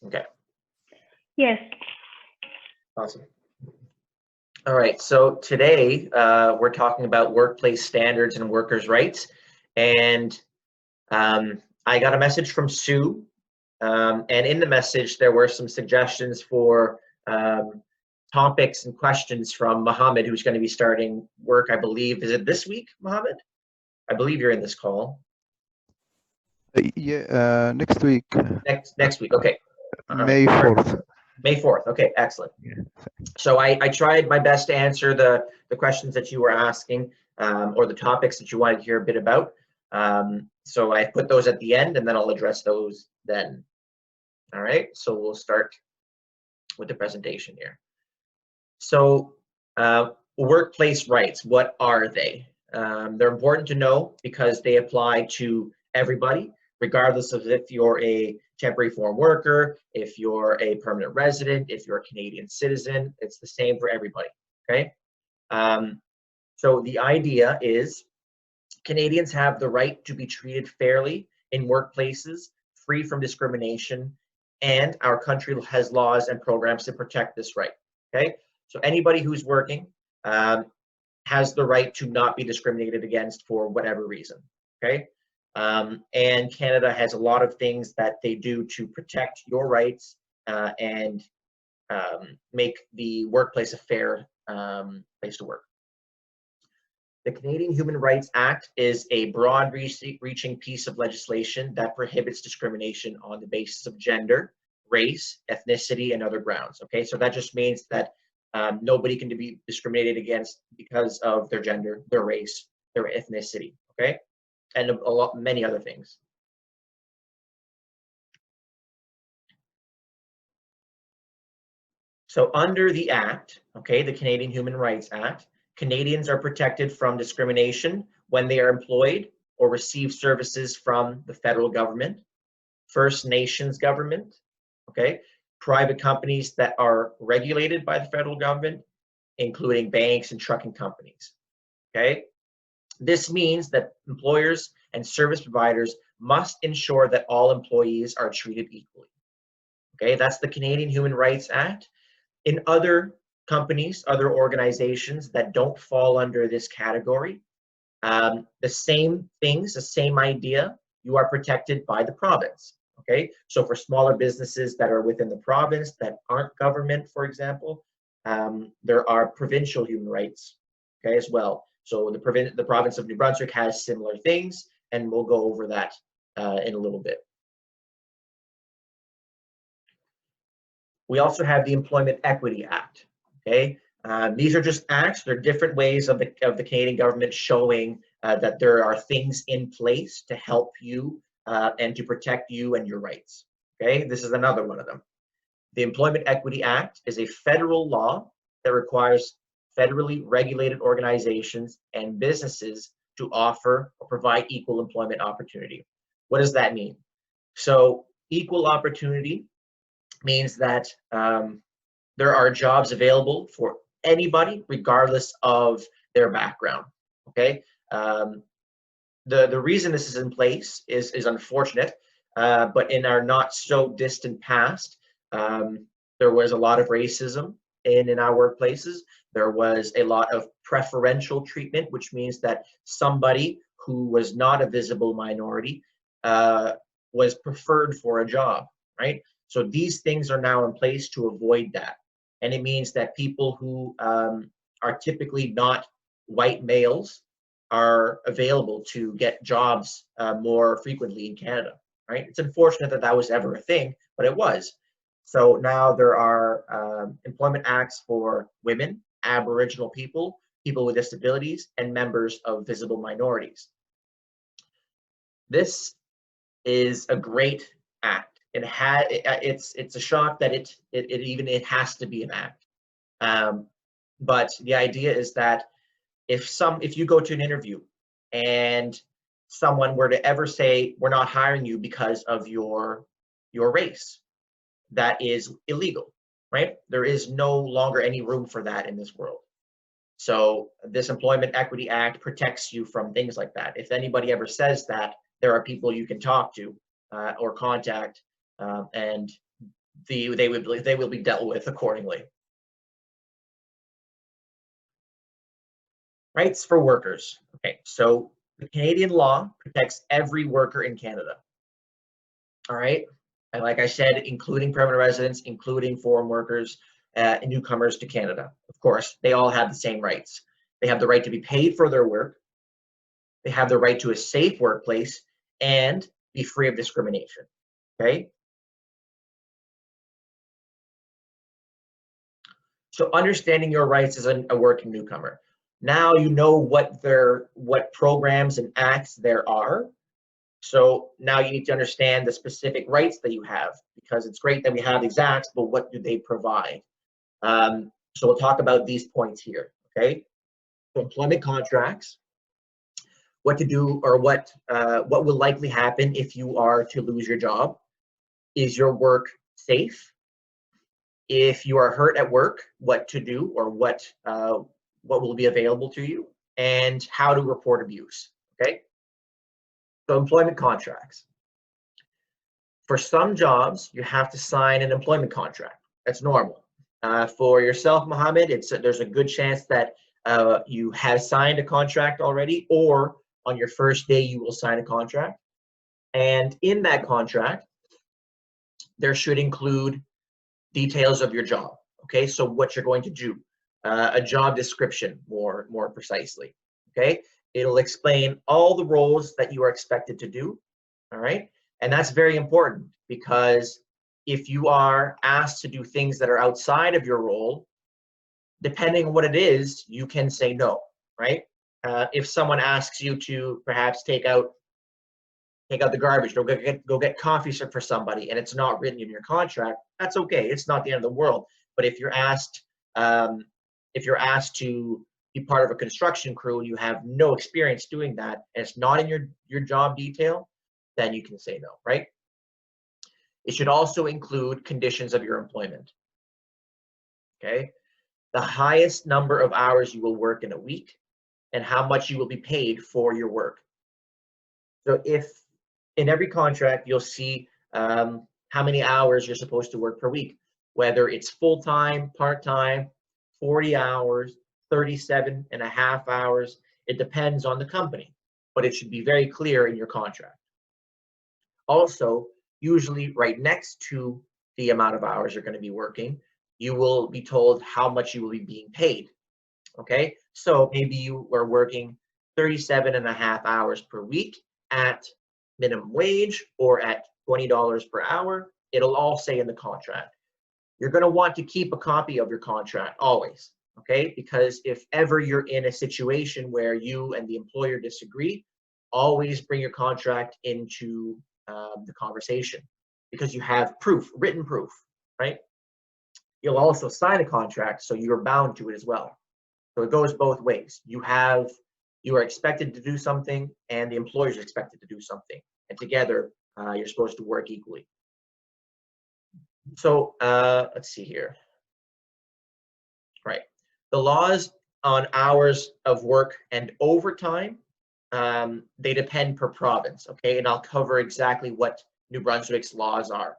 Okay, Yes. awesome. All right, so today we're talking about workplace standards and workers' rights. And I got a message from Sue, and in the message there were some suggestions for topics and questions from Mohammed, who's going to be starting work, I believe. Is it this week, Mohammed? I believe you're in this call. Yeah, next week. Next week, okay. May 4th. May 4th, okay, excellent. Yeah. So I tried my best to answer the questions that you were asking, or the topics that you wanted to hear a bit about. So I put those at the end, and then I'll address those then. All right, so we'll start with the presentation here. So workplace rights, what are they? They're important to know because they apply to everybody, regardless of if you're a temporary foreign worker, if you're a permanent resident, if you're a Canadian citizen. It's the same for everybody, okay? So the idea is Canadians have the right to be treated fairly in workplaces, free from discrimination, and our country has laws and programs to protect this right, okay? So anybody who's working has the right to not be discriminated against for whatever reason, okay? And Canada has a lot of things that they do to protect your rights and make the workplace a fair place to work. The Canadian Human Rights Act is a broad-reaching piece of legislation that prohibits discrimination on the basis of gender, race, ethnicity, and other grounds. Okay, so that just means that nobody can be discriminated against because of their gender, their race, their ethnicity. Okay, and many other things. So under the Act, okay, the Canadian Human Rights Act, Canadians are protected from discrimination when they are employed or receive services from the federal government, First Nations government, okay, private companies that are regulated by the federal government, including banks and trucking companies, okay? This means that employers and service providers must ensure that all employees are treated equally, okay? That's the Canadian Human Rights Act. In other companies, other organizations that don't fall under this category, the same things, the same idea, you are protected by the province, okay? So for smaller businesses that are within the province that aren't government, for example, there are provincial human rights, okay, as well. So the province of New Brunswick has similar things, and we'll go over that in a little bit. We also have the Employment Equity Act, okay? These are just acts. They're different ways of the Canadian government showing that there are things in place to help you and to protect you and your rights, okay? This is another one of them. The Employment Equity Act is a federal law that requires federally regulated organizations and businesses to offer or provide equal employment opportunity. What does that mean? So equal opportunity means that there are jobs available for anybody regardless of their background, okay? The reason this is in place is unfortunate, but in our not so distant past, there was a lot of racism in our workplaces. There was a lot of preferential treatment, which means that somebody who was not a visible minority was preferred for a job, right? So these things are now in place to avoid that. And it means that people who are typically not white males are available to get jobs more frequently in Canada, right? It's unfortunate that that was ever a thing, but it was. So now there are employment acts for women, Aboriginal people, people with disabilities, and members of visible minorities. This is a great act. It's a shock that it has to be an act. But the idea is that if you go to an interview and someone were to ever say, we're not hiring you because of your race, that is illegal, right? There is no longer any room for that in this world. So this Employment Equity Act protects you from things like that. If anybody ever says that, there are people you can talk to or contact and they will be dealt with accordingly. Rights for workers. Okay, so the Canadian law protects every worker in Canada. All right, and like I said, including permanent residents, including foreign workers, and newcomers to Canada. Of course, they all have the same rights. They have the right to be paid for their work. They have the right to a safe workplace and be free of discrimination. Okay. So understanding your rights as a working newcomer. Now you know what programs and acts there are. So now you need to understand the specific rights that you have, because it's great that we have these acts, but what do they provide? So we'll talk about these points here. Okay. So employment contracts. What to do, or what will likely happen if you are to lose your job. Is your work safe? If you are hurt at work, what to do, or what will be available to you, and how to report abuse. Okay. So employment contracts. For some jobs, you have to sign an employment contract. That's normal. For yourself, Mohammed, there's a good chance that you have signed a contract already, or on your first day you will sign a contract. And in that contract, there should include details of your job. Okay, so what you're going to do, a job description more precisely. Okay, it'll explain all the roles that you are expected to do. All right, and that's very important, because if you are asked to do things that are outside of your role, depending on what it is, you can say no, right? If someone asks you to perhaps take out the garbage, go get coffee for somebody, and it's not written in your contract, that's okay. It's not the end of the world. But if you're asked to be part of a construction crew and you have no experience doing that, and it's not in your job detail, then you can say no, right? It should also include conditions of your employment. Okay, the highest number of hours you will work in a week, and how much you will be paid for your work. So if in every contract you'll see how many hours you're supposed to work per week, whether it's full-time, part-time, 40 hours, 37 and a half hours. It depends on the company, but it should be very clear in your contract. Also, usually right next to the amount of hours you're going to be working, you will be told how much you will be being paid. Okay, so maybe you are working 37 and a half hours per week at minimum wage or at $20 per hour. It'll all say in the contract. You're going to want to keep a copy of your contract always, okay? Because if ever you're in a situation where you and the employer disagree, always bring your contract into the conversation, because you have proof, written proof, right? You'll also sign a contract, so you're bound to it as well. So it goes both ways. You are expected to do something, and the employer is expected to do something, and together you're supposed to work equally. So let's see here. Right, the laws on hours of work and overtime, they depend per province. Okay, and I'll cover exactly what New Brunswick's laws are.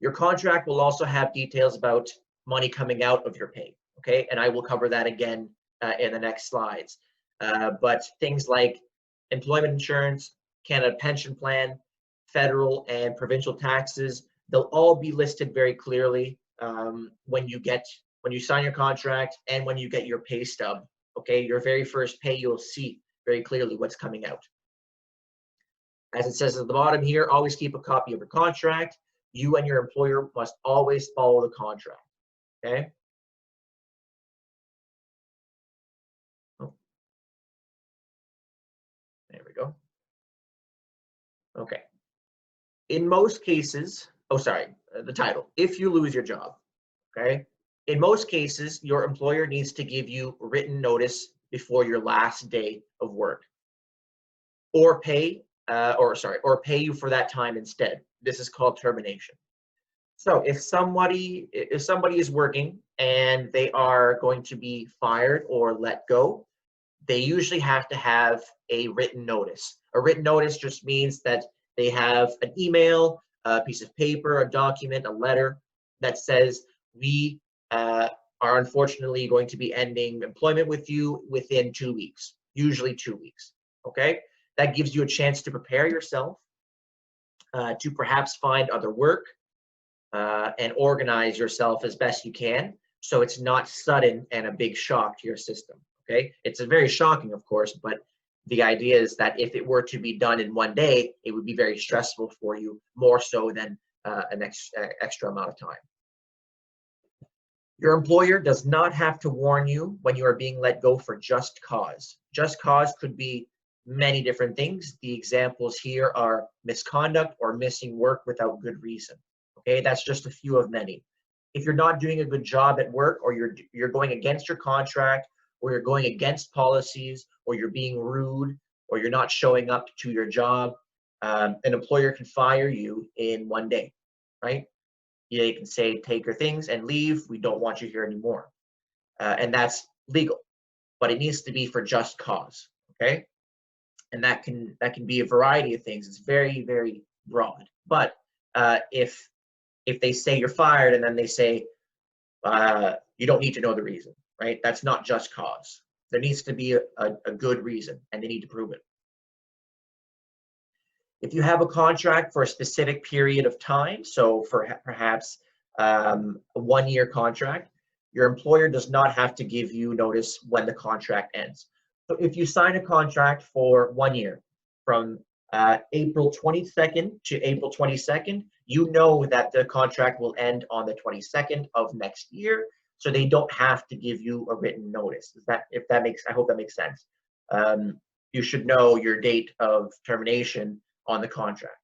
Your contract will also have details about money coming out of your pay. Okay, and I will cover that again in the next slides. But things like employment insurance, Canada Pension Plan, federal and provincial taxes, they'll all be listed very clearly when you sign your contract and when you get your pay stub. Okay, your very first pay, you'll see very clearly what's coming out. As it says at the bottom here, always keep a copy of your contract. You and your employer must always follow the contract. Okay. Oh. There we go. Okay. In most cases, the title, if you lose your job, okay? In most cases, your employer needs to give you written notice before your last day of work, or pay you for that time instead. This is called termination. So if somebody is working and they are going to be fired or let go, they usually have to have a written notice. A written notice just means that they have an email a piece of paper, a document, a letter that says we are unfortunately going to be ending employment with you within 2 weeks, usually 2 weeks. Okay, that gives you a chance to prepare yourself to perhaps find other work and organize yourself as best you can, so it's not sudden and a big shock to your system. Okay, it's a very shocking, of course, but the idea is that if it were to be done in one day, it would be very stressful for you, more so than an extra amount of time. Your employer does not have to warn you when you are being let go for just cause. Just cause could be many different things. The examples here are misconduct or missing work without good reason. Okay, that's just a few of many. If you're not doing a good job at work, or you're going against your contract, or you're going against policies, or you're being rude, or you're not showing up to your job, an employer can fire you in one day, right? They can say, take your things and leave. We don't want you here anymore. And that's legal, but it needs to be for just cause, okay? And that can be a variety of things. It's very, very broad. But if they say you're fired and then they say you don't need to know the reason, right? That's not just cause. There needs to be a good reason, and they need to prove it. If you have a contract for a specific period of time, so for perhaps a 1-year contract, your employer does not have to give you notice when the contract ends. So if you sign a contract for 1 year, from April 22nd to April 22nd, you know that the contract will end on the 22nd of next year, so they don't have to give you a written notice. I hope that makes sense. You should know your date of termination on the contract.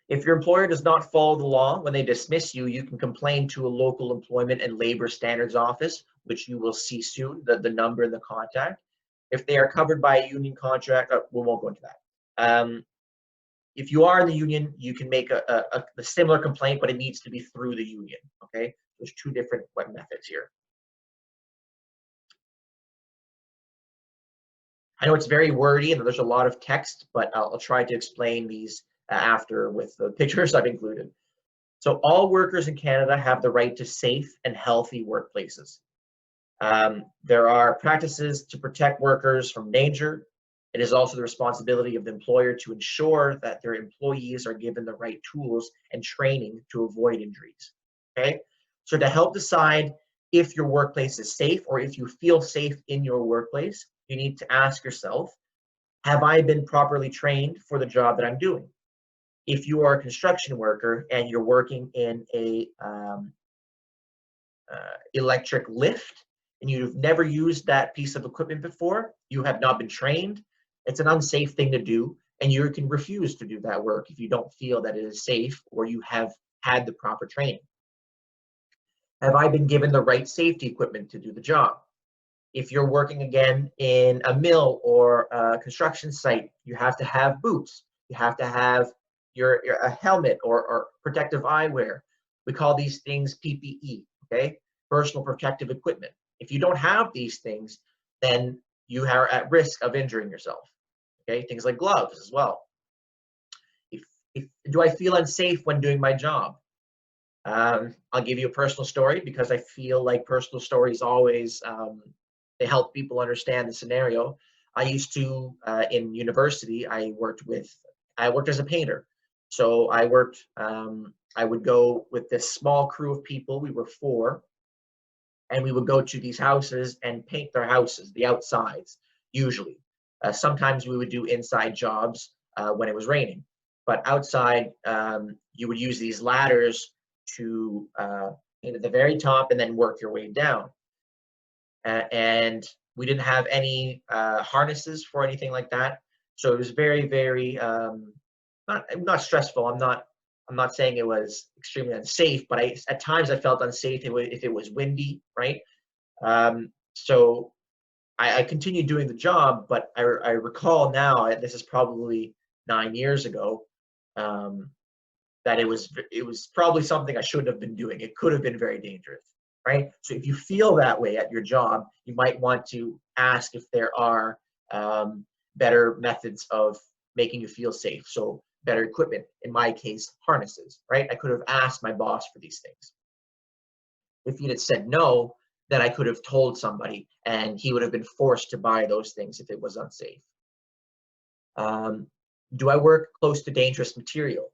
If your employer does not follow the law when they dismiss you, you can complain to a local employment and labor standards office, which you will see soon, the number and the contact. If they are covered by a union contract, we won't go into that. If you are in the union, you can make a similar complaint, but it needs to be through the union, okay? There's two different methods here. I know it's very wordy and there's a lot of text, but I'll try to explain these after with the pictures I've included. So all workers in Canada have the right to safe and healthy workplaces. There are practices to protect workers from danger. It is also the responsibility of the employer to ensure that their employees are given the right tools and training to avoid injuries. Okay, so to help decide if your workplace is safe or if you feel safe in your workplace, you need to ask yourself, have I been properly trained for the job that I'm doing? If you are a construction worker and you're working in a electric lift and you've never used that piece of equipment before, you have not been trained, it's an unsafe thing to do, and you can refuse to do that work if you don't feel that it is safe or you have had the proper training. Have I been given the right safety equipment to do the job? If you're working again in a mill or a construction site, you have to have boots. You have to have a helmet or protective eyewear. We call these things PPE, okay? Personal protective equipment. If you don't have these things, then you are at risk of injuring yourself, okay? Things like gloves as well. Do I feel unsafe when doing my job? I'll give you a personal story because I feel like personal stories always they help people understand the scenario. I used to, in university, I worked as a painter. So I would go with this small crew of people, we were 4, and we would go to these houses and paint their houses, the outsides, usually. Sometimes we would do inside jobs when it was raining. But outside, you would use these ladders to paint at the very top and then work your way down. And we didn't have any harnesses for anything like that, so it was very, very not stressful. I'm not saying it was extremely unsafe, but at times I felt unsafe if it was windy, right? So I continued doing the job, but I recall now, this is probably 9 years ago, that it was probably something I shouldn't have been doing. It could have been very dangerous. Right? So if you feel that way at your job, you might want to ask if there are better methods of making you feel safe. So better equipment. In my case, harnesses, right? I could have asked my boss for these things. If he'd had said no, then I could have told somebody and he would have been forced to buy those things if it was unsafe. Do I work close to dangerous material?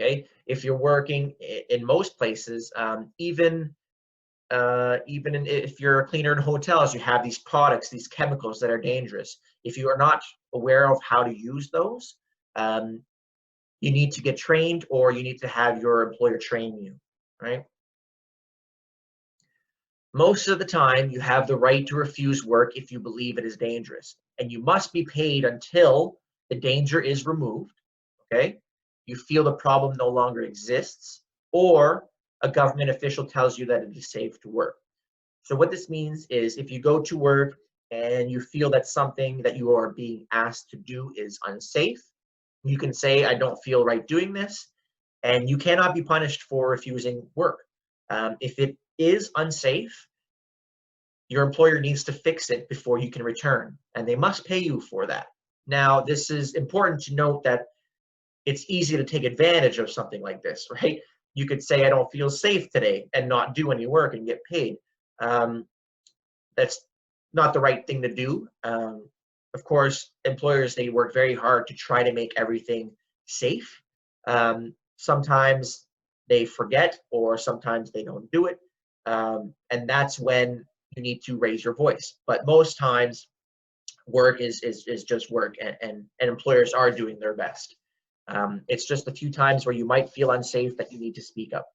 Okay, if you're working in most places, even if you're a cleaner in hotels, you have these products, these chemicals that are dangerous. If you are not aware of how to use those, you need to get trained, or you need to have your employer train you, right? Most of the time, you have the right to refuse work if you believe it is dangerous, and you must be paid until the danger is removed, okay? You feel the problem no longer exists, or a government official tells you that it is safe to work. So what this means is if you go to work and you feel that something that you are being asked to do is unsafe, you can say, I don't feel right doing this, and you cannot be punished for refusing work. If it is unsafe, your employer needs to fix it before you can return, and they must pay you for that. Now, this is important to note that it's easy to take advantage of something like this, right? You could say, I don't feel safe today and not do any work and get paid. That's not the right thing to do. Of course, employers, they work very hard to try to make everything safe. Sometimes they forget, or sometimes they don't do it. And that's when you need to raise your voice. But most times, work is just work, and employers are doing their best. It's just a few times where you might feel unsafe that you need to speak up.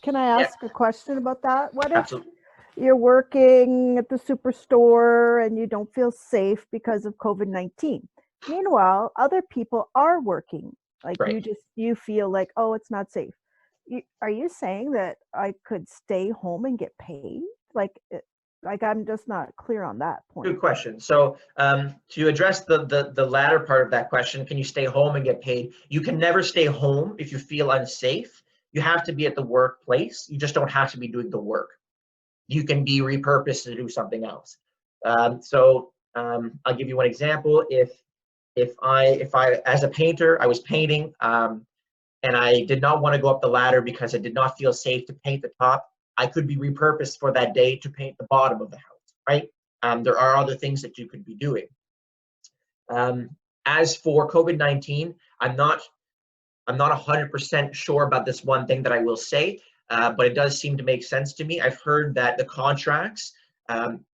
Can I ask a question about that? What if Absolutely. you're working at the superstore and you don't feel safe because of COVID-19? Meanwhile, other people are working. Like Right. you feel like, oh, it's not safe. Are you saying that I could stay home and get paid? Like I'm just not clear on that point. Good question. So to address the latter part of that question, can you stay home and get paid? You can never stay home if you feel unsafe. You have to be at the workplace. You just don't have to be doing the work. You can be repurposed to do something else. I'll give you one example. If I as a painter, I was painting, and I did not want to go up the ladder because I did not feel safe to paint the top, I could be repurposed for that day to paint the bottom of the house, right? There are other things that you could be doing. As for COVID-19, I'm not 100% sure about this one thing that I will say, but it does seem to make sense to me. I've heard that the contracts,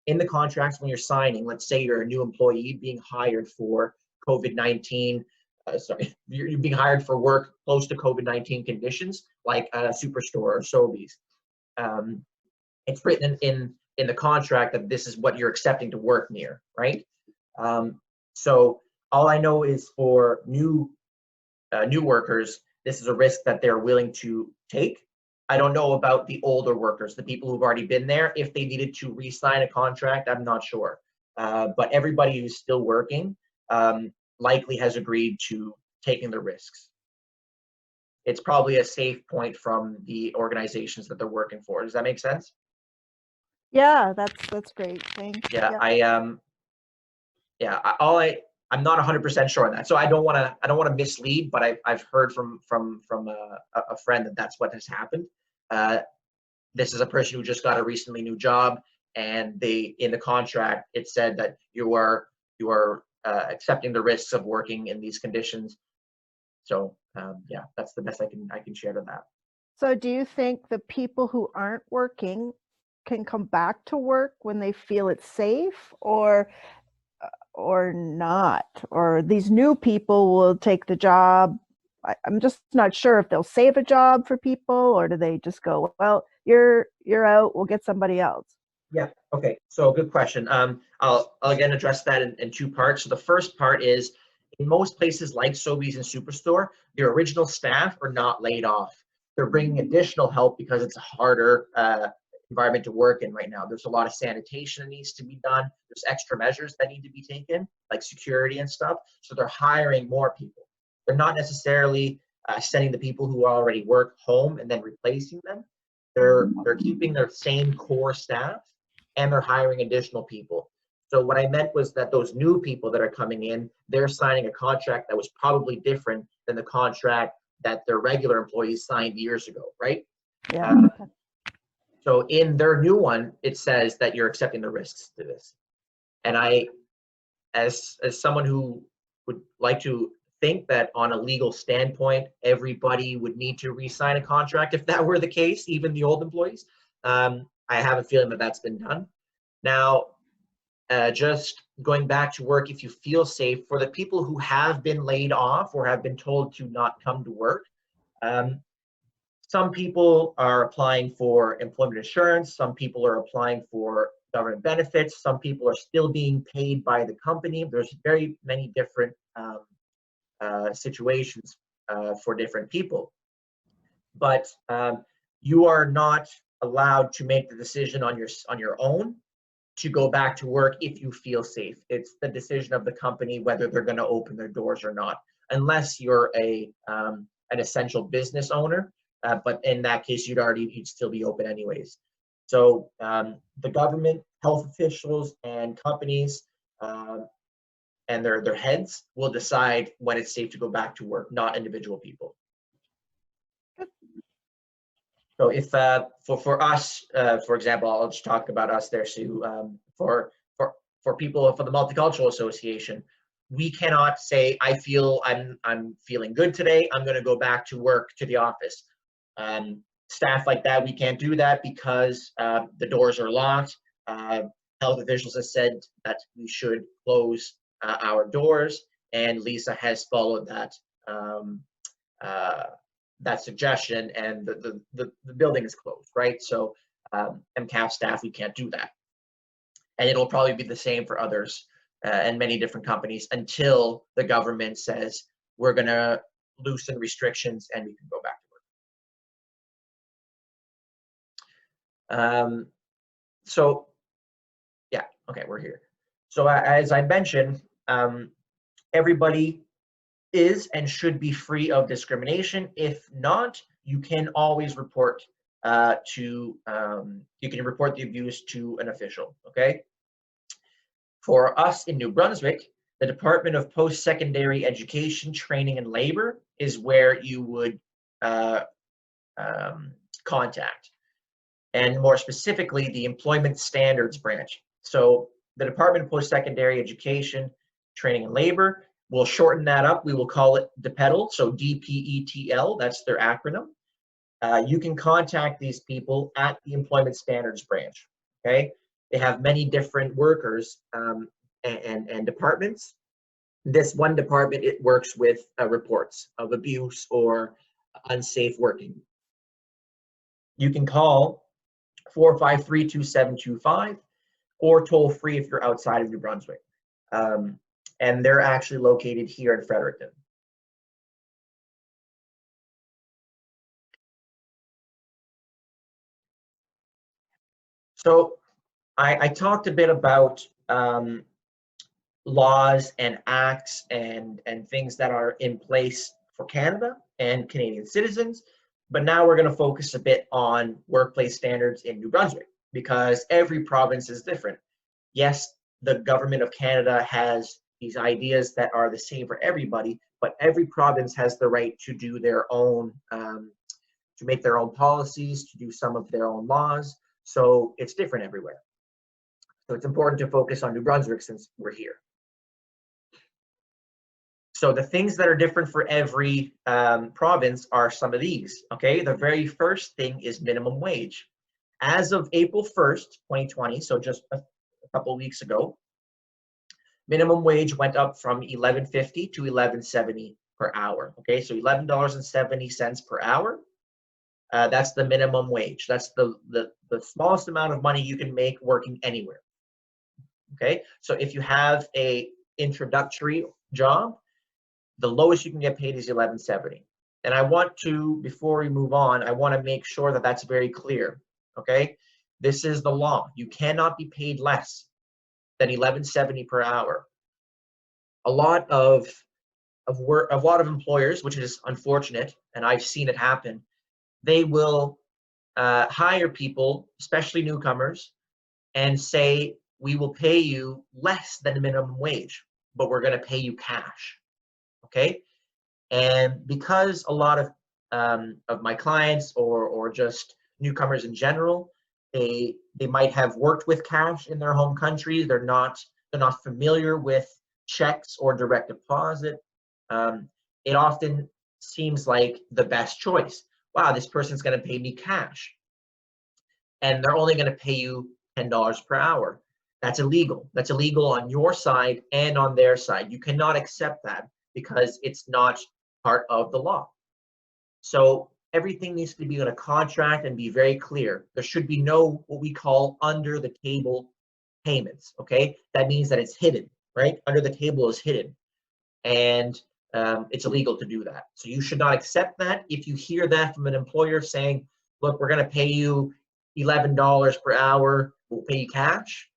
in the contracts when you're signing, let's say you're a new employee being hired for COVID-19, you're being hired for work close to COVID-19 conditions, like a superstore or Sobeys. It's written in the contract that this is what you're accepting to work near, right? So all I know is for new workers, this is a risk that they're willing to take. I don't know about the older workers, the people who've already been there. If they needed to re-sign a contract, I'm not sure. But everybody who's still working likely has agreed to taking the risks. It's probably a safe point from the organizations that they're working for. Does that make sense? Yeah, that's great. Thanks. Yeah, I'm not 100% sure on that, so I don't want to mislead, but I've heard from a friend that that's what has happened. This is a person who just got a recently new job, and in the contract it said that you are accepting the risks of working in these conditions. So yeah, that's the best I can share to that. So do you think the people who aren't working can come back to work when they feel it's safe, or not? Or these new people will take the job? I'm just not sure if they'll save a job for people, or do they just go, well, you're out, we'll get somebody else? Yeah, okay, so good question. I'll again address that in two parts. So the first part is, in most places like Sobeys and Superstore, their original staff are not laid off. They're bringing additional help because it's a harder environment to work in right now. There's a lot of sanitation that needs to be done. There's extra measures that need to be taken, like security and stuff. So they're hiring more people. They're not necessarily sending the people who already work home and then replacing them. They're keeping their same core staff, and they're hiring additional people. So what I meant was that those new people that are coming in, they're signing a contract that was probably different than the contract that their regular employees signed years ago, right? Yeah. So in their new one, it says that you're accepting the risks to this. And I, as someone who would like to think that on a legal standpoint, everybody would need to re-sign a contract if that were the case, even the old employees. I have a feeling that that's been done. Now, just going back to work if you feel safe, for the people who have been laid off or have been told to not come to work, some people are applying for employment insurance, some people are applying for government benefits, some people are still being paid by the company. There's very many different situations for different people. But you are not allowed to make the decision on your own to go back to work if you feel safe. It's the decision of the company whether they're going to open their doors or not, unless you're an essential business owner. But in that case, you'd still be open anyways. So the government, health officials, and companies and their heads will decide when it's safe to go back to work, not individual people. So if for us, for example, I'll just talk about us there, Sue. For people, for the Multicultural Association, we cannot say, I feel I'm feeling good today, I'm going to go back to work to the office. Staff like that, we can't do that because the doors are locked. Health officials have said that we should close our doors, and Lisa has followed that that suggestion, and the building is closed, right? So MCAF staff, we can't do that. And it'll probably be the same for others and many different companies until the government says we're going to loosen restrictions and we can go back to work. So yeah, okay, we're here. So as I mentioned, everybody is and should be free of discrimination. If not, you can always report you can report the abuse to an official, okay? For us in New Brunswick, the Department of Post-Secondary Education, Training and Labor is where you would contact. And more specifically, the Employment Standards Branch. So the Department of Post-Secondary Education, Training and Labor, we'll shorten that up. We will call it DPETL, so DPETL, that's their acronym. You can contact these people at the Employment Standards Branch, okay? They have many different workers and departments. This one department, it works with reports of abuse or unsafe working. You can call 453-2725 or toll free if you're outside of New Brunswick. And they're actually located here in Fredericton. So I talked a bit about laws and acts and things that are in place for Canada and Canadian citizens, but now we're going to focus a bit on workplace standards in New Brunswick because every province is different. Yes, the government of Canada has these ideas that are the same for everybody, but every province has the right to do their own, to make their own policies, to do some of their own laws. So it's different everywhere. So it's important to focus on New Brunswick since we're here. So the things that are different for every province are some of these, okay? The very first thing is minimum wage. As of April 1st, 2020, so just a couple of weeks ago, minimum wage went up from $11.50 to $11.70 per hour, okay? So $11.70 per hour. That's the minimum wage. That's the smallest amount of money you can make working anywhere, okay? So if you have a introductory job, the lowest you can get paid is $11.70. And I want to, before we move on, I want to make sure that that's very clear, okay? This is the law. You cannot be paid less than $11.70 per hour. A lot of employers, which is unfortunate, and I've seen it happen, they will hire people, especially newcomers, and say we will pay you less than minimum wage, but we're going to pay you cash. Okay, and because a lot of my clients or just newcomers in general, they might have worked with cash in their home country. They're not familiar with checks or direct deposit. It often seems like the best choice. Wow, this person's going to pay me cash, and they're only going to pay you $10 per hour. That's illegal. That's illegal on your side and on their side. You cannot accept that because it's not part of the law. So everything needs to be in a contract and be very clear. There should be no what we call under the table payments. Okay, that means that it's hidden, right? Under the table is hidden, and it's illegal to do that. So you should not accept that. If you hear that from an employer saying, look, we're going to pay you $11 per hour, we'll pay you cash,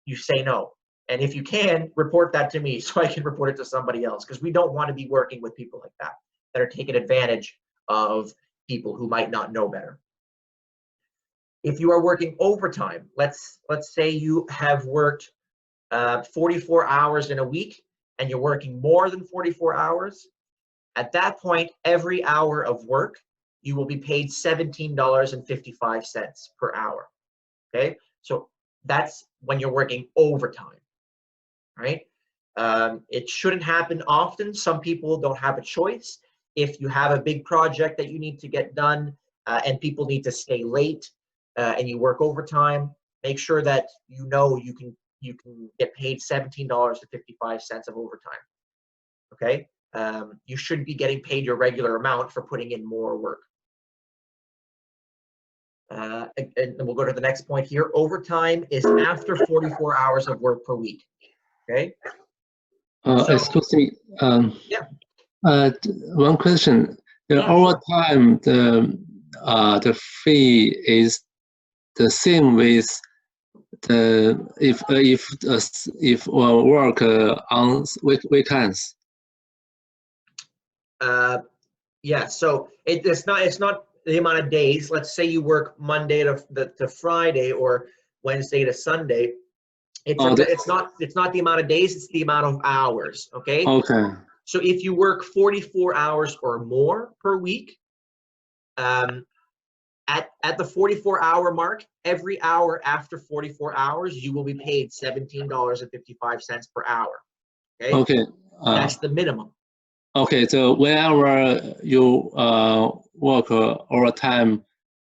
you say no. And if you can, report that to me so I can report it to somebody else, because we don't want to be working with people like that are taking advantage of people who might not know better. If you are working overtime, let's say you have worked 44 hours in a week and you're working more than 44 hours, at that point, every hour of work, you will be paid $17.55 per hour. Okay, so that's when you're working overtime, right? It shouldn't happen often. Some people don't have a choice. If you have a big project that you need to get done and people need to stay late and you work overtime, make sure that you know you can get paid $17.55 of overtime. Okay, you shouldn't be getting paid your regular amount for putting in more work. And we'll go to the next point here. Overtime is after 44 hours of work per week. Okay. Excuse me. Yeah. One question. The overtime, the fee is the same with the if work on weekends. Yeah. So it's not the amount of days. Let's say you work Monday to Friday or Wednesday to Sunday. It's not the amount of days, it's the amount of hours. Okay. Okay. So if you work 44 hours or more per week, at the 44-hour mark, every hour after 44 hours, you will be paid $17.55 per hour. Okay. Okay. That's the minimum. Okay. So whenever you work overtime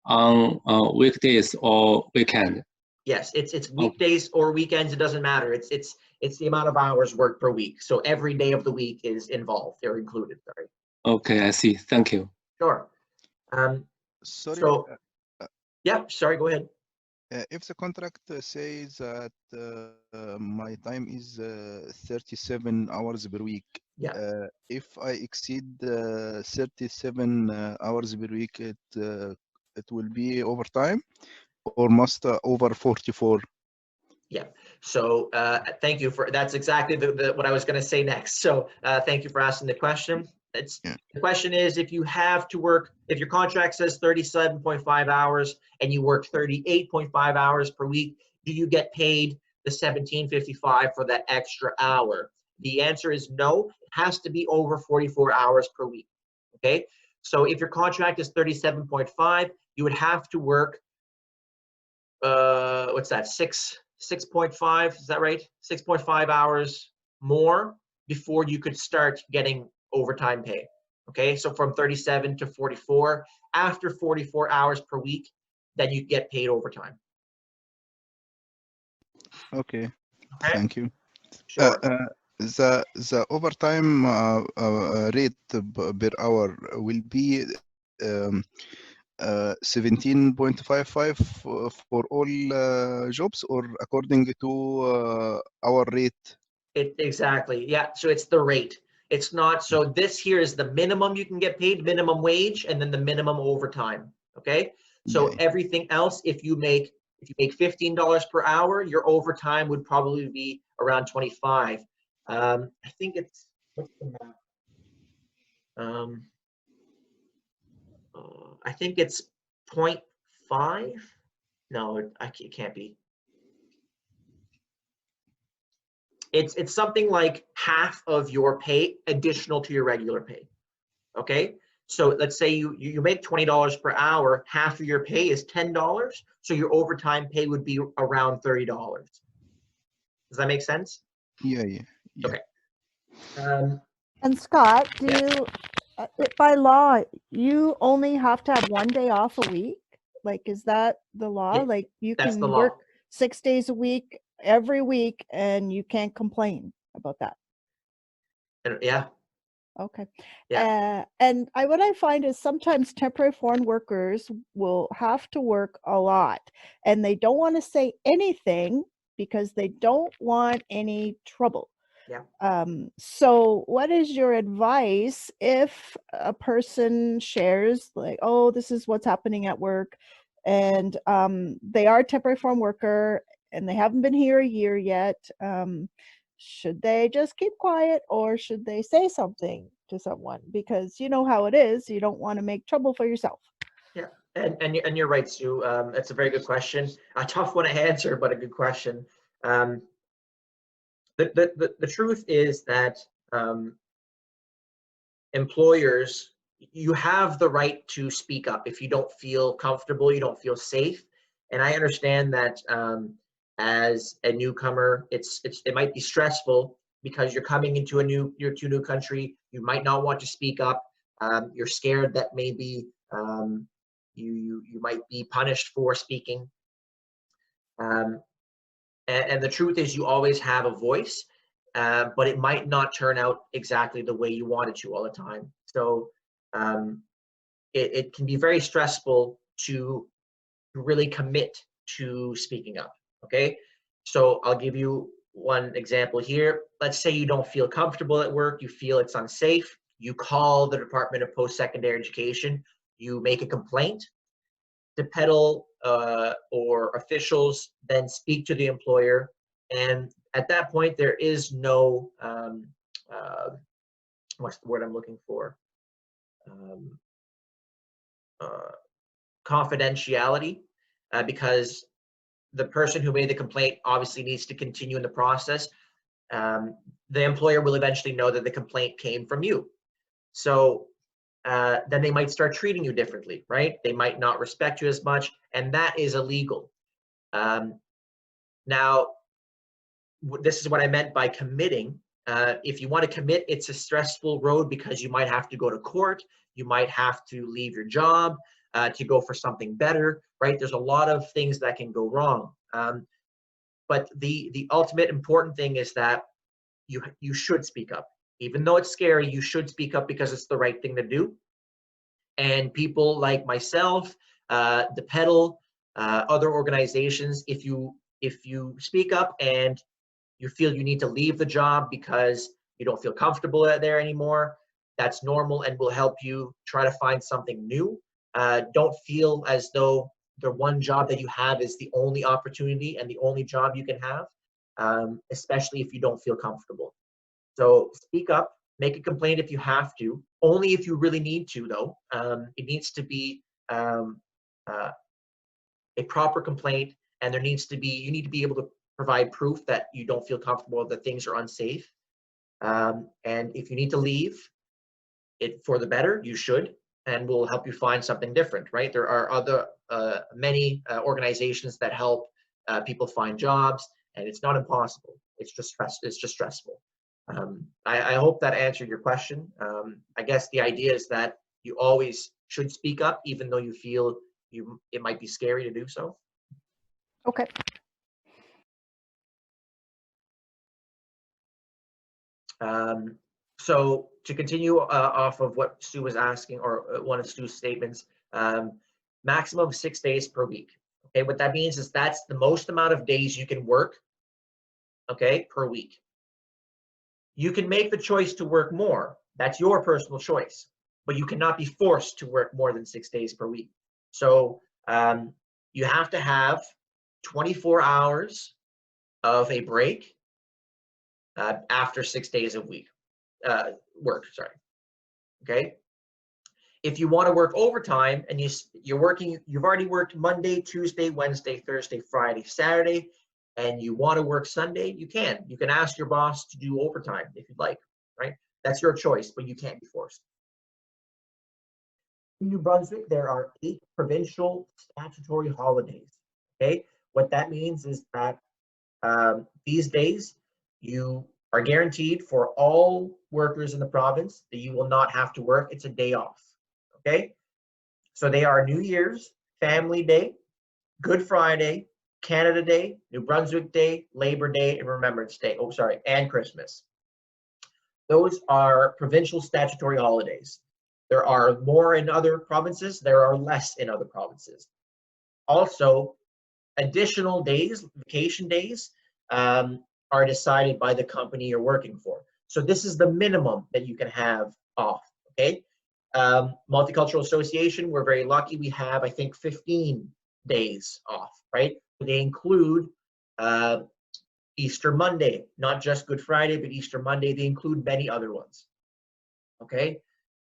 on weekdays or weekend. Yes, it's weekdays or weekends. It doesn't matter. It's the amount of hours worked per week. So every day of the week is involved. They're included. Sorry. Okay, I see. Thank you. Sure. Sorry. So, yeah. Sorry. Go ahead. If the contract says that my time is 37 hours per week, yeah. If I exceed 37 hours per week, it will be overtime, or must over 44? Yeah. So thank you for that's exactly what I was going to say next. So thank you for asking the question. The question is, if you have to work, if your contract says 37.5 hours and you work 38.5 hours per week, do you get paid the $17.55 for that extra hour? The answer is no. It has to be over 44 hours per week. Okay. So if your contract is 37.5, you would have to work what's that, 6.5, is that right? 6.5 hours more before you could start getting overtime pay. Okay, so from 37 to 44, after 44 hours per week, then you get paid overtime. Okay. Thank you. Sure. The overtime rate per hour will be 17.55 for all jobs, or according to our rate? Exactly. Yeah. So it's the rate. It's not. So this here is the minimum you can get paid, minimum wage, and then the minimum overtime. Okay. So everything else, if you make $15 per hour, your overtime would probably be around 25. I think it's what's the math? I think it's 0.5. No, it can't be. It's something like half of your pay additional to your regular pay. Okay, so let's say you make $20 per hour, half of your pay is $10, so your overtime pay would be around $30. Does that make sense? Yeah, yeah, yeah. Okay. And Scott, do Yes. you, by law, you only have to have 1 day off a week? Like, is that the law? Yeah, Like, you that's the can law. work 6 days a week, every week, and you can't complain about that? And yeah, Okay. Yeah. And what I find is sometimes temporary foreign workers will have to work a lot, and they don't want to say anything because they don't want any trouble. yeah. So what is your advice if a person shares like, oh, this is what's happening at work, and they are a temporary foreign worker and they haven't been here a year yet? Should they just keep quiet, or should they say something to someone? Because you know how it is, you don't want to make trouble for yourself. Yeah, and you're right, Sue. That's a very good question. A tough one to answer, but a good question. The truth is that employers, you have the right to speak up if you don't feel comfortable, you don't feel safe. And I understand that as a newcomer, it might be stressful because you're coming into you're to a new country. You might not want to speak up. You're scared that maybe you might be punished for speaking. And the truth is, you always have a voice, but it might not turn out exactly the way you want it to all the time. So it can be very stressful to really commit to speaking up. Okay, so I'll give you one example here. Let's say you don't feel comfortable at work, you feel it's unsafe. You call the Department of Post-Secondary Education, you make a complaint. The pedal or officials then speak to the employer, and at that point there is no what's the word I'm looking for, confidentiality, because the person who made the complaint obviously needs to continue in the process. The employer will eventually know that the complaint came from you, so then they might start treating you differently, right? They might not respect you as much, and that is illegal. Now, this is what I meant by committing. If you want to commit, it's a stressful road because you might have to go to court, you might have to leave your job to go for something better, right? There's a lot of things that can go wrong. But the ultimate important thing is that you should speak up. Even though it's scary, you should speak up because it's the right thing to do. And people like myself, the pedal, other organizations, if you speak up and you feel you need to leave the job because you don't feel comfortable there anymore, that's normal, and will help you try to find something new. Don't feel as though the one job that you have is the only opportunity and the only job you can have, especially if you don't feel comfortable. So speak up, make a complaint if you have to, only if you really need to though. It needs to be a proper complaint, and you need to be able to provide proof that you don't feel comfortable, that things are unsafe. And if you need to leave it for the better, you should, and we'll help you find something different, right? There are other many organizations that help people find jobs, and it's not impossible. It's just stressful. I hope that answered your question. I guess the idea is that you always should speak up, even though you feel it might be scary to do so. Okay. So to continue off of what Stu was asking, or one of Stu's statements, maximum 6 days per week. Okay, what that means is that's the most amount of days you can work, okay, per week. You can make the choice to work more. That's your personal choice, but you cannot be forced to work more than 6 days per week. So you have to have 24 hours of a break after 6 days of week work. Sorry. Okay. If you want to work overtime and you've already worked Monday, Tuesday, Wednesday, Thursday, Friday, Saturday, and you want to work Sunday, you can. You can ask your boss to do overtime if you'd like, right? That's your choice, but you can't be forced. In New Brunswick, there are 8 provincial statutory holidays. Okay, what that means is that these days you are guaranteed for all workers in the province that you will not have to work. It's a day off. Okay, so they are New Year's, Family Day, Good Friday, Canada Day, New Brunswick Day, Labor Day, and Remembrance Day. Oh, sorry, and Christmas. Those are provincial statutory holidays. There are more in other provinces. There are less in other provinces. Also, additional days, vacation days, are decided by the company you're working for. So this is the minimum that you can have off, okay? Multicultural Association, we're very lucky. We have, I think, 15 days off, right? They include Easter Monday, not just Good Friday, but Easter Monday. They include many other ones, okay?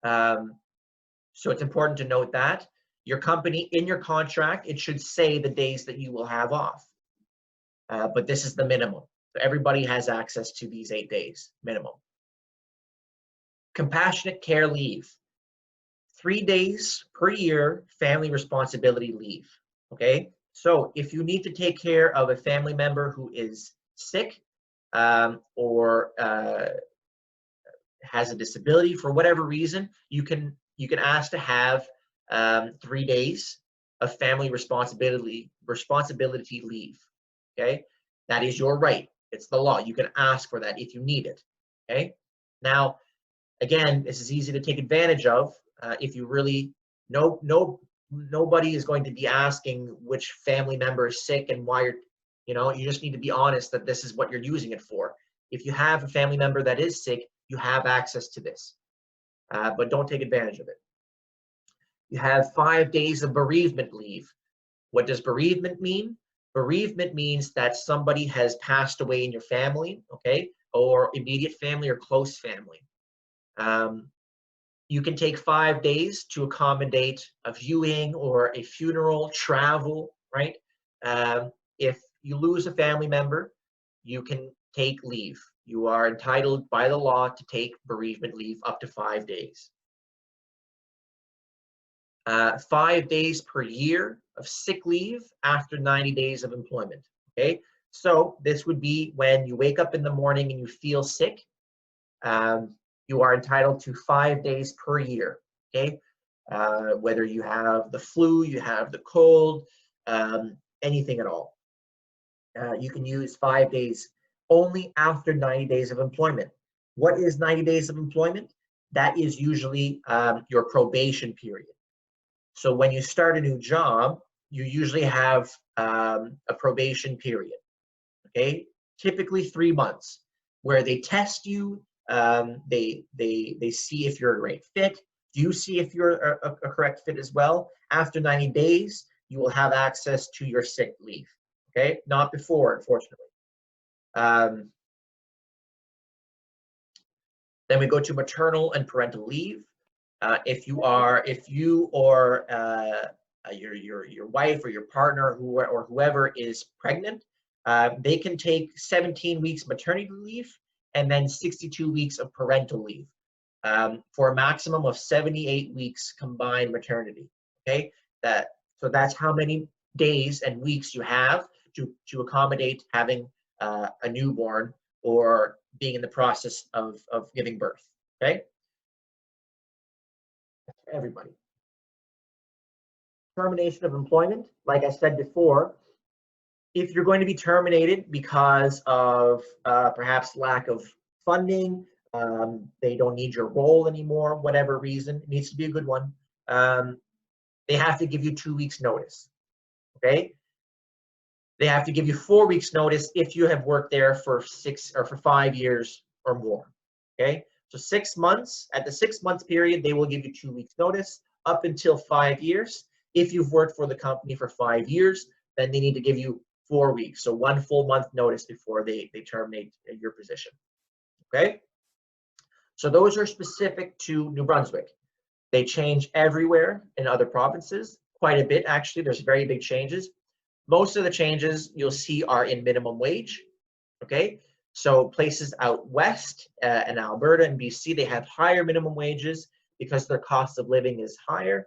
So it's important to note that your company, in your contract, it should say the days that you will have off. But this is the minimum. So everybody has access to these 8 days, minimum. Compassionate care leave. 3 days per year, family responsibility leave, okay? So if you need to take care of a family member who is sick or has a disability for whatever reason, you can ask to have 3 days of family responsibility leave. Okay, that is your right. It's the law. You can ask for that if you need it. Okay. Now, again, this is easy to take advantage of if you really nobody is going to be asking which family member is sick and why you just need to be honest that this is what you're using it for. If you have a family member that is sick, you have access to this, but don't take advantage of it. You have 5 days of bereavement leave. What does bereavement mean? Bereavement means that somebody has passed away in your family, okay, or immediate family or close family. You can take 5 days to accommodate a viewing or a funeral, travel, right? If you lose a family member, you can take leave. You are entitled by the law to take bereavement leave up to 5 days. 5 days per year of sick leave after 90 days of employment, okay? So this would be when you wake up in the morning and you feel sick, you are entitled to 5 days per year, okay? Whether you have the flu, you have the cold, anything at all. You can use 5 days only after 90 days of employment. What is 90 days of employment? That is usually your probation period. So when you start a new job, you usually have a probation period, okay? Typically 3 months, where they test you, they see if you're a right fit. You see if you're a correct fit as well. After 90 days, you will have access to your sick leave, okay? Not before, unfortunately. Then we go to maternal and parental leave. If you or your wife or your partner or whoever is pregnant, they can take 17 weeks maternity leave and then 62 weeks of parental leave for a maximum of 78 weeks combined maternity. Okay, so that's how many days and weeks you have to accommodate having a newborn or being in the process of giving birth. Okay. For everybody. Termination of employment, like I said before, if you're going to be terminated because of perhaps lack of funding, they don't need your role anymore, whatever reason, it needs to be a good one, they have to give you 2 weeks notice, okay? They have to give you 4 weeks notice if you have worked there for 5 years or more, okay? So 6 months, at the 6 months period, they will give you 2 weeks notice up until 5 years. If you've worked for the company for 5 years, then they need to give you 4 weeks. So 1 full month notice before they terminate your position, okay? So those are specific to New Brunswick. They change everywhere in other provinces, quite a bit actually. There's very big changes. Most of the changes you'll see are in minimum wage, okay? So places out west in Alberta and BC, they have higher minimum wages because their cost of living is higher.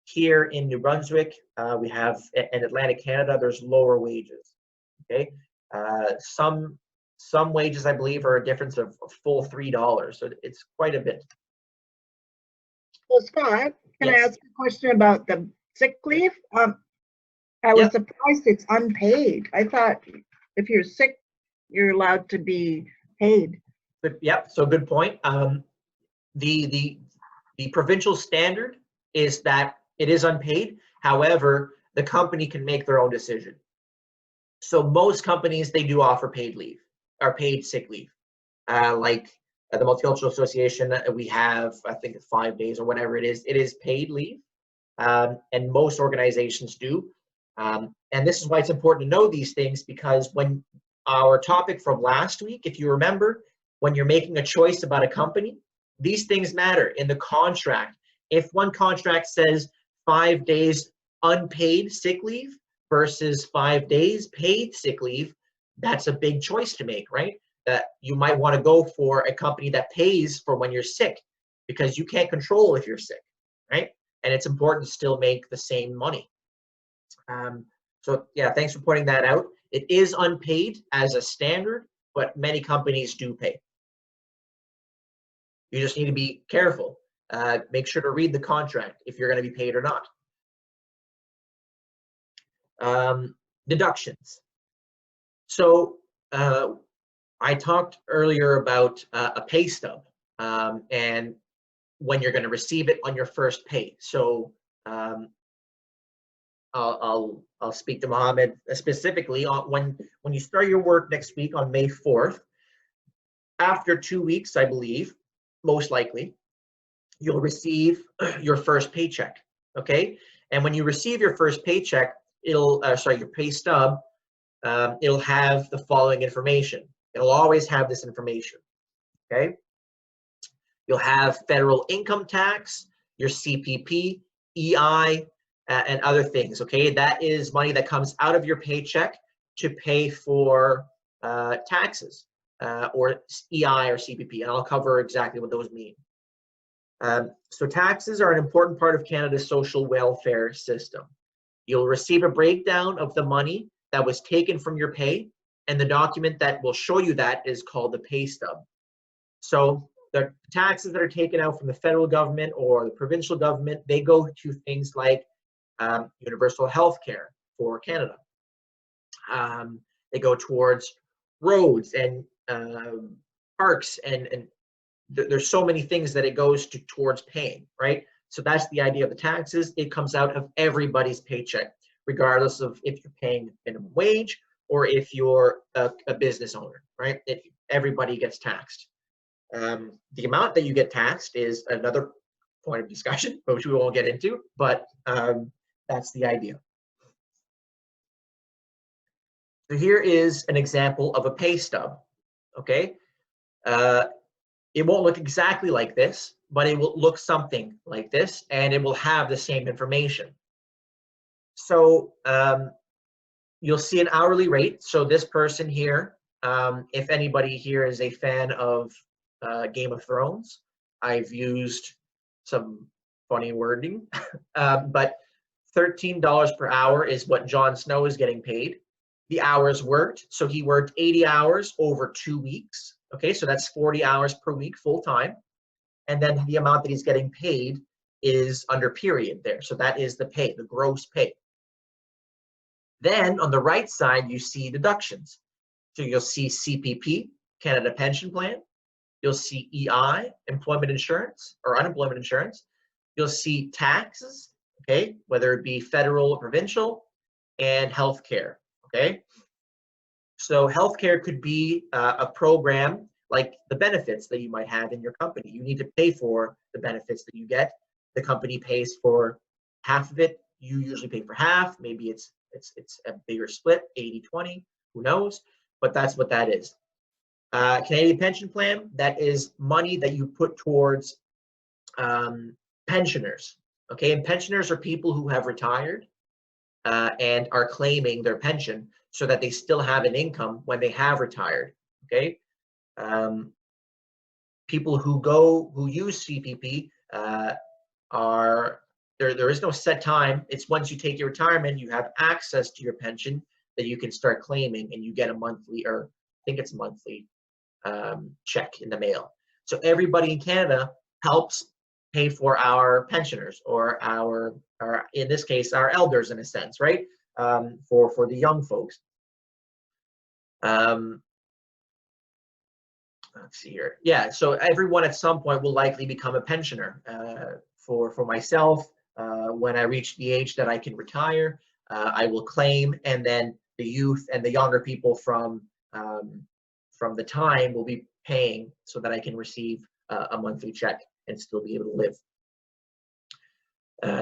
Here in New Brunswick, we have, in Atlantic Canada, there's lower wages, okay? Some wages, I believe, are a difference of a full $3, so it's quite a bit. Well, Scott, can I Yes. ask a question about the sick leave? I was surprised it's unpaid. I thought if you're sick, you're allowed to be paid. But, yep, so good point. The provincial standard is that it is unpaid. However, the company can make their own decision. So most companies, they do offer paid leave or paid sick leave. Like at the Multicultural Association, we have, I think, 5 days or whatever it is paid leave. And most organizations do. And this is why it's important to know these things, because when our topic from last week, if you remember, when you're making a choice about a company, these things matter in the contract. If one contract says 5 days unpaid sick leave versus 5 days paid sick leave, that's a big choice to make, right? That you might want to go for a company that pays for when you're sick, because you can't control if you're sick, right? And it's important to still make the same money. So yeah, thanks for pointing that out. It is unpaid as a standard, but many companies do pay. You just need to be careful. Make sure to read the contract if you're going to be paid or not. Deductions. So I talked earlier about a pay stub and when you're going to receive it on your first pay. So I'll speak to Mohammed specifically on when you start your work next week on May 4th. After 2 weeks, I believe, most likely, you'll receive your first paycheck. Okay, and when you receive your first paycheck, it'll your pay stub. It'll have the following information. It'll always have this information. Okay, you'll have federal income tax, your CPP, EI. And other things, okay? That is money that comes out of your paycheck to pay for taxes or EI or CPP, and I'll cover exactly what those mean. So taxes are an important part of Canada's social welfare system. You'll receive a breakdown of the money that was taken from your pay, and the document that will show you that is called the pay stub. So the taxes that are taken out from the federal government or the provincial government, they go to things like universal health care for Canada. They go towards roads and parks, and there's so many things that it goes towards paying, right? So that's the idea of the taxes. It comes out of everybody's paycheck, regardless of if you're paying minimum wage or if you're a business owner, right? Everybody gets taxed. The amount that you get taxed is another point of discussion, which we won't get into, but that's the idea. So here is an example of a pay stub, okay? It won't look exactly like this, but it will look something like this, and it will have the same information. So you'll see an hourly rate. So this person here, if anybody here is a fan of Game of Thrones, I've used some funny wording, but $13 per hour is what Jon Snow is getting paid. The hours worked, so he worked 80 hours over 2 weeks. Okay, so that's 40 hours per week full time. And then the amount that he's getting paid is under period there. So that is the pay, the gross pay. Then on the right side, you see deductions. So you'll see CPP, Canada Pension Plan. You'll see EI, employment insurance or unemployment insurance. You'll see taxes, okay, whether it be federal or provincial, and healthcare, okay? So healthcare could be a program like the benefits that you might have in your company. You need to pay for the benefits that you get. The company pays for half of it. You usually pay for half. Maybe it's a bigger split, 80-20, who knows? But that's what that is. Canadian Pension Plan, that is money that you put towards pensioners, okay? And pensioners are people who have retired. and are claiming their pension so that they still have an income when they have retired. Okay, people who use CPP are there is no set time. It's once you take your retirement, you have access to your pension that you can start claiming, and you get a monthly, or I think it's a monthly check in the mail. So everybody in Canada helps pay for our pensioners, or in this case, our elders, in a sense, right? For the young folks. Let's see here. Yeah, so everyone at some point will likely become a pensioner. For myself, when I reach the age that I can retire, I will claim, and then the youth and the younger people from the time will be paying so that I can receive a monthly check and still be able to live.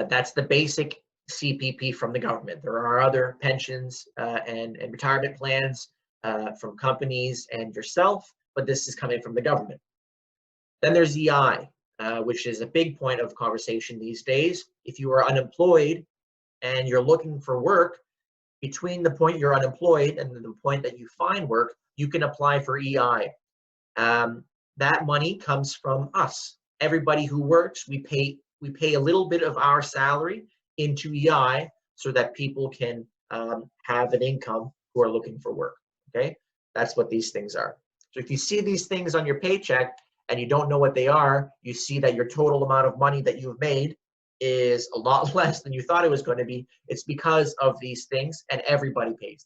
That's the basic CPP from the government. There are other pensions and retirement plans from companies and yourself, but this is coming from the government. Then there's EI, which is a big point of conversation these days. If you are unemployed and you're looking for work, between the point you're unemployed and the point that you find work, you can apply for EI. That money comes from us. Everybody who works, we pay a little bit of our salary into EI so that people can have an income who are looking for work. Okay, that's what these things are. So if you see these things on your paycheck and you don't know what they are, you see that your total amount of money that you've made is a lot less than you thought it was going to be. It's because of these things, and everybody pays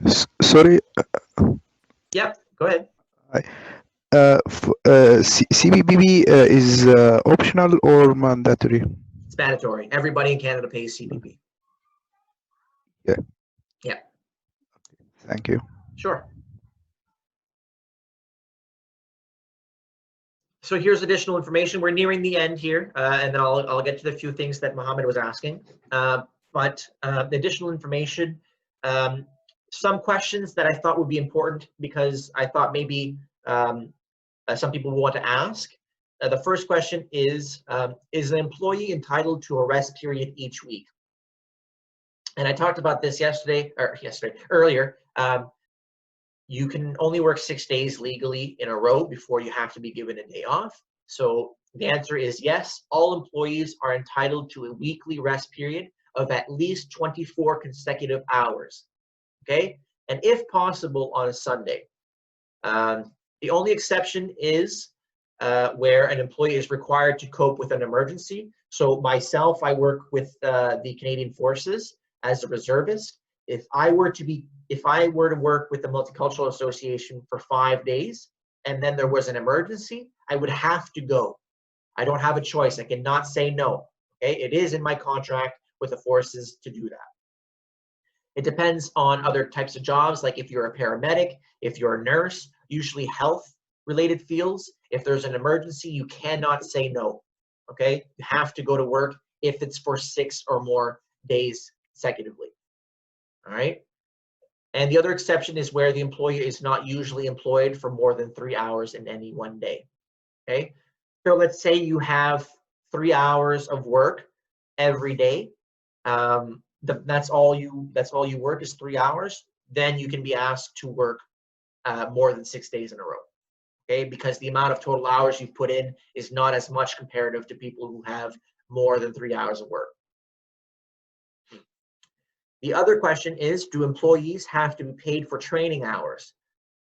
them. Sorry. Yep, go ahead. CPP is optional or mandatory? It's mandatory. Everybody in Canada pays CPP. Yeah. Yeah. Thank you. Sure. So here's additional information. We're nearing the end here, and then I'll get to the few things that Mohammed was asking. But the additional information, some questions that I thought would be important because I thought maybe some people will want to ask. The first question is an employee entitled to a rest period each week? And I talked about this earlier. You can only work 6 days legally in a row before you have to be given a day off. So the answer is yes, all employees are entitled to a weekly rest period of at least 24 consecutive hours, okay? And if possible, on a Sunday. The only exception is where an employee is required to cope with an emergency. So myself, I work with the Canadian Forces as a reservist. If I were to work with the Multicultural Association for 5 days and then there was an emergency, I would have to go. I don't have a choice. I cannot say no. Okay, it is in my contract with the forces to do that. It depends on other types of jobs, like if you're a paramedic, if you're a nurse, usually health-related fields. If there's an emergency, you cannot say no. Okay, you have to go to work if it's for 6 or more days consecutively. All right. And the other exception is where the employee is not usually employed for more than 3 hours in any one day. Okay. So let's say you have 3 hours of work every day. That's all you work is 3 hours. Then you can be asked to work more than 6 days in a row. Okay, because the amount of total hours you've put in is not as much comparative to people who have more than 3 hours of work. The other question is, do employees have to be paid for training hours?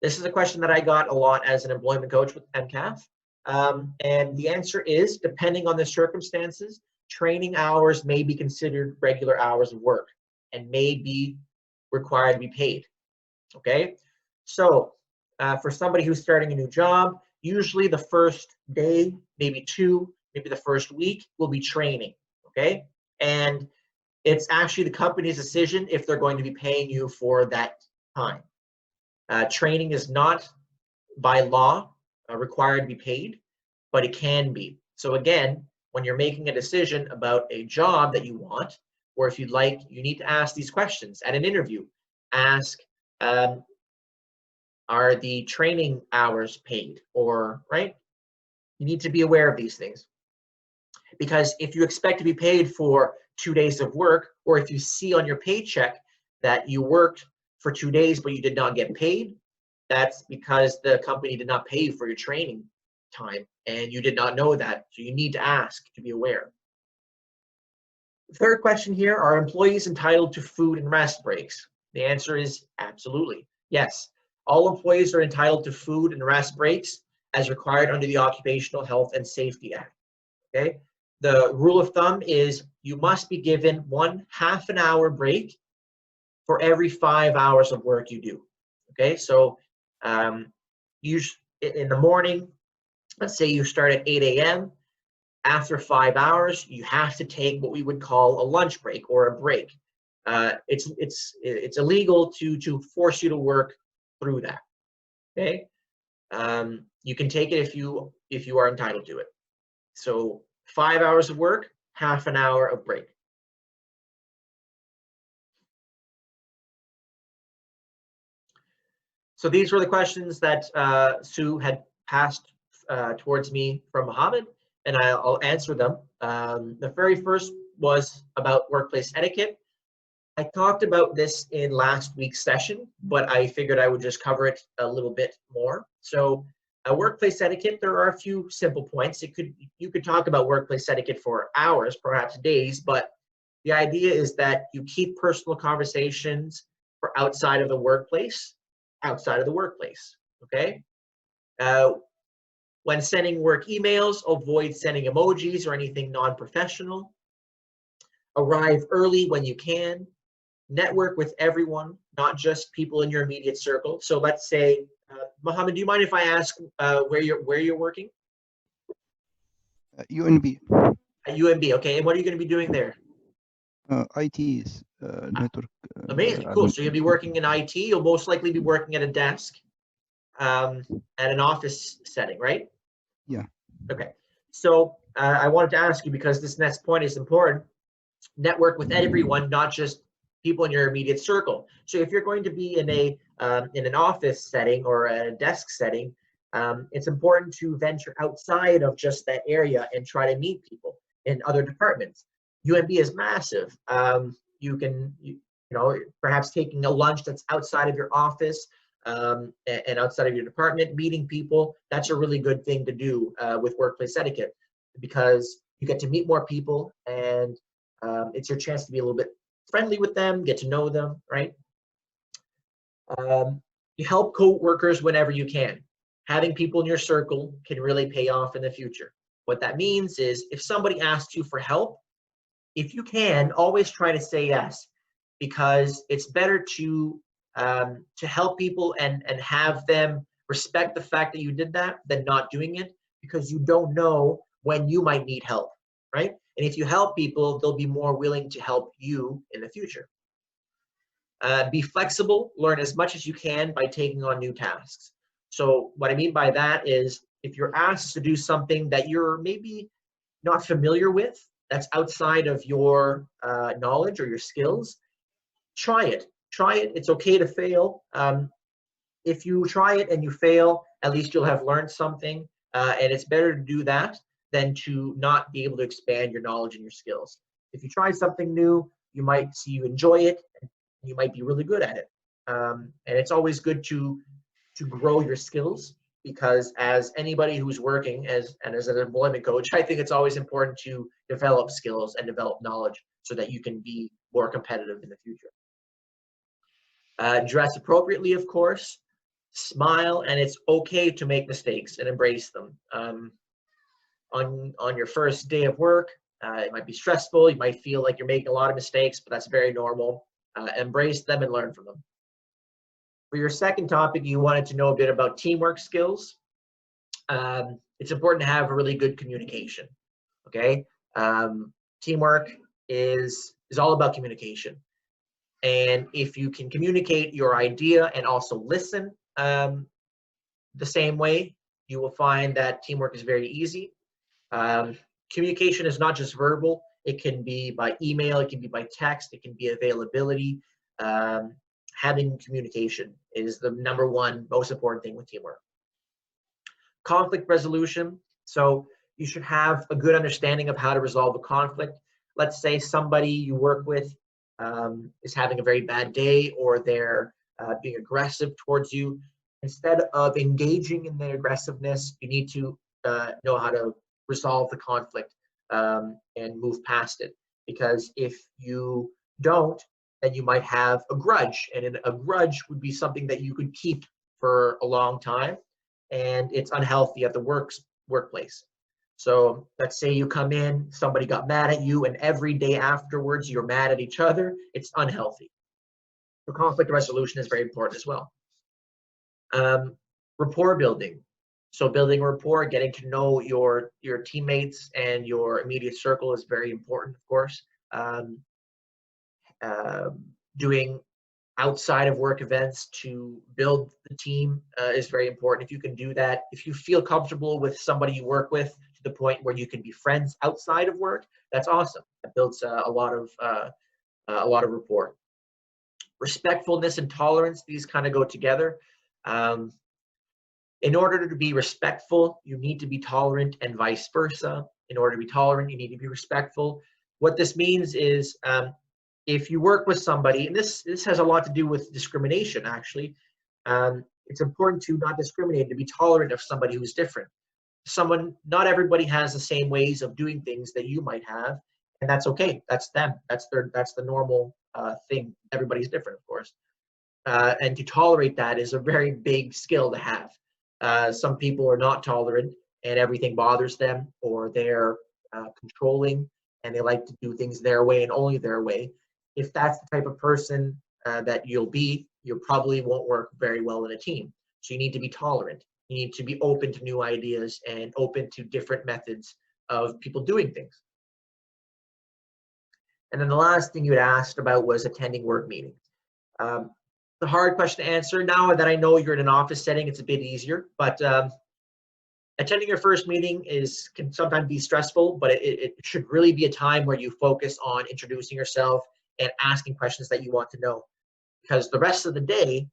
This is a question that I got a lot as an employment coach with MCAF. And the answer is, depending on the circumstances, training hours may be considered regular hours of work and may be required to be paid. Okay, so for somebody who's starting a new job, usually the first day, maybe 2, maybe the first week will be training. Okay, and it's actually the company's decision if they're going to be paying you for that time. Training is not by law required to be paid, but it can be. So again, when you're making a decision about a job that you want, or if you'd like, you need to ask these questions at an interview. Ask, are the training hours paid? Or, right? You need to be aware of these things. Because if you expect to be paid for 2 days of work, or if you see on your paycheck that you worked for 2 days but you did not get paid, that's because the company did not pay you for your training time and you did not know that. So you need to ask to be aware. Third question here, are employees entitled to food and rest breaks? The answer is absolutely. Yes, all employees are entitled to food and rest breaks as required under the Occupational Health and Safety Act. Okay, the rule of thumb is you must be given 1 half-an-hour break for every 5 hours of work you do. Okay, so in the morning, let's say you start at 8 a.m. After 5 hours, you have to take what we would call a lunch break or a break. It's illegal to force you to work through that. Okay, you can take it if you are entitled to it. So 5 hours of work, half an hour of break. So these were the questions that Sue had passed towards me from Mohammed, and I'll answer them. The very first was about workplace etiquette. I talked about this in last week's session, but I figured I would just cover it a little bit more. So workplace etiquette, there are a few simple points. You could talk about workplace etiquette for hours, perhaps days, but the idea is that you keep personal conversations for outside of the workplace, okay? When sending work emails, avoid sending emojis or anything non-professional. Arrive early when you can. Network with everyone, not just people in your immediate circle. So let's say, Mohammed, do you mind if I ask where you're working? UNB. At UNB, okay. And what are you going to be doing there? ITs, network. Amazing, cool. So you'll be working in IT. You'll most likely be working at a desk, at an office setting, right? Yeah. Okay. So I wanted to ask you, because this next point is important. Network with everyone, not just people in your immediate circle. So if you're going to be in an office setting or a desk setting, it's important to venture outside of just that area and try to meet people in other departments. UNB is massive. You can, perhaps taking a lunch that's outside of your office and outside of your department, meeting people, that's a really good thing to do with workplace etiquette, because you get to meet more people and it's your chance to be a little bit friendly with them, get to know them, right? You help co-workers whenever you can. Having people in your circle can really pay off in the future. What that means is if somebody asks you for help, if you can, always try to say yes, because it's better to help people and have them respect the fact that you did that than not doing it, because you don't know when you might need help, right? And if you help people, they'll be more willing to help you in the future. Be flexible, learn as much as you can by taking on new tasks. So what I mean by that is if you're asked to do something that you're maybe not familiar with, that's outside of your knowledge or your skills, try it. Try it. It's okay to fail. If you try it and you fail, at least you'll have learned something. And it's better to do that than to not be able to expand your knowledge and your skills. If you try something new, you might see you enjoy it, and you might be really good at it. And it's always good to grow your skills, because as anybody who's working as an employment coach, I think it's always important to develop skills and develop knowledge so that you can be more competitive in the future. Dress appropriately, of course. Smile, and it's okay to make mistakes and embrace them. On your first day of work, it might be stressful. You might feel like you're making a lot of mistakes, but that's very normal. Embrace them and learn from them. For your second topic, you wanted to know a bit about teamwork skills. It's important to have a really good communication, okay? Teamwork is all about communication. And if you can communicate your idea and also listen the same way, you will find that teamwork is very easy. Communication is not just verbal. It can be by email, it can be by text, it can be availability. Having communication is the #1 most important thing with teamwork. Conflict resolution. So you should have a good understanding of how to resolve a conflict. let's say somebody you work with is having a very bad day, or they're being aggressive towards you. Instead of engaging in the aggressiveness, you need to know how to resolve the conflict and move past it. Because if you don't, then you might have a grudge, and a grudge would be something that you could keep for a long time, and it's unhealthy at the workplace. So let's say you come in, somebody got mad at you, and every day afterwards you're mad at each other. It's unhealthy. So conflict resolution is very important as well. Rapport building. So building rapport, getting to know your teammates and your immediate circle is very important, of course. Doing outside of work events to build the team is very important. If you can do that, if you feel comfortable with somebody you work with to the point where you can be friends outside of work, that's awesome. That builds a lot of rapport. Respectfulness and tolerance, these kind of go together. In order to be respectful, you need to be tolerant, and vice versa. In order to be tolerant, you need to be respectful. What this means is if you work with somebody, and this has a lot to do with discrimination, actually, it's important to not discriminate, to be tolerant of somebody who's different. Not everybody has the same ways of doing things that you might have, and that's okay. That's them. That's the normal thing. Everybody's different, of course. And to tolerate that is a very big skill to have. Some people are not tolerant, and everything bothers them, or they're controlling, and they like to do things their way and only their way. If that's the type of person that you'll be, you probably won't work very well in a team. So you need to be tolerant. You need to be open to new ideas and open to different methods of people doing things. And then the last thing you had asked about was attending work meetings. The hard question to answer. Now that I know you're in an office setting, it's a bit easier, but attending your first meeting can sometimes be stressful, but it should really be a time where you focus on introducing yourself and asking questions that you want to know. Because the rest of the day,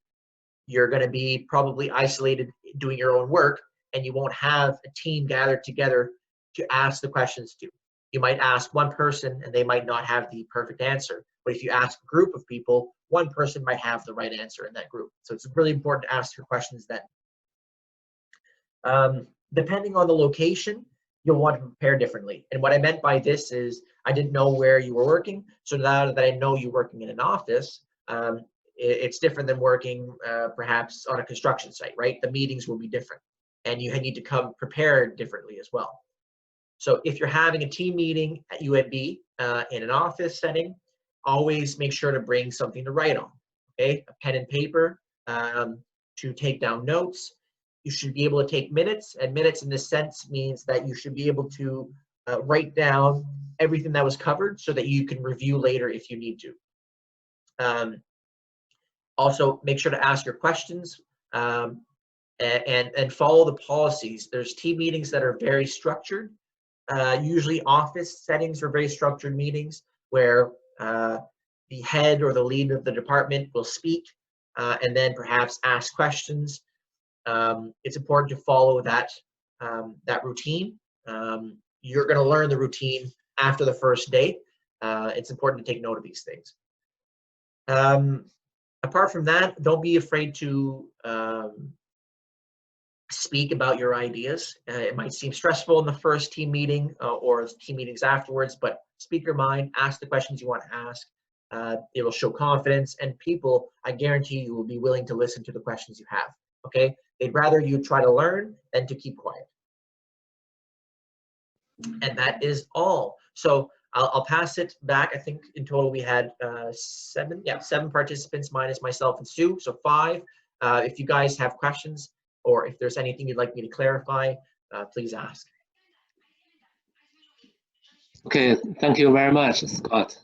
you're going to be probably isolated doing your own work, and you won't have a team gathered together to ask the questions to. You might ask one person and they might not have the perfect answer. But if you ask a group of people, one person might have the right answer in that group. So it's really important to ask your questions then. Depending on the location, you'll want to prepare differently. And what I meant by this is I didn't know where you were working. So now that I know you're working in an office, it's different than working perhaps on a construction site, right? The meetings will be different, and you need to come prepared differently as well. So if you're having a team meeting at UNB in an office setting, always make sure to bring something to write on, okay? A pen and paper to take down notes. You should be able to take minutes, and minutes in this sense means that you should be able to write down everything that was covered so that you can review later if you need to. Also, make sure to ask your questions and follow the policies. There's team meetings that are very structured. Usually office settings are very structured meetings where the head or the lead of the department will speak and then perhaps ask questions. It's important to follow that routine. You're going to learn the routine after the first day. It's important to take note of these things. Apart from that, don't be afraid to speak about your ideas. It might seem stressful in the first team meeting or team meetings afterwards, but speak your mind, ask the questions you want to ask. It will show confidence, and people, I guarantee you, will be willing to listen to the questions you have, okay? They'd rather you try to learn than to keep quiet. And that is all. So I'll pass it back. I think in total we had seven participants minus myself and Sue, so 5. If you guys have questions or if there's anything you'd like me to clarify, please ask. Okay, thank you very much, Scott.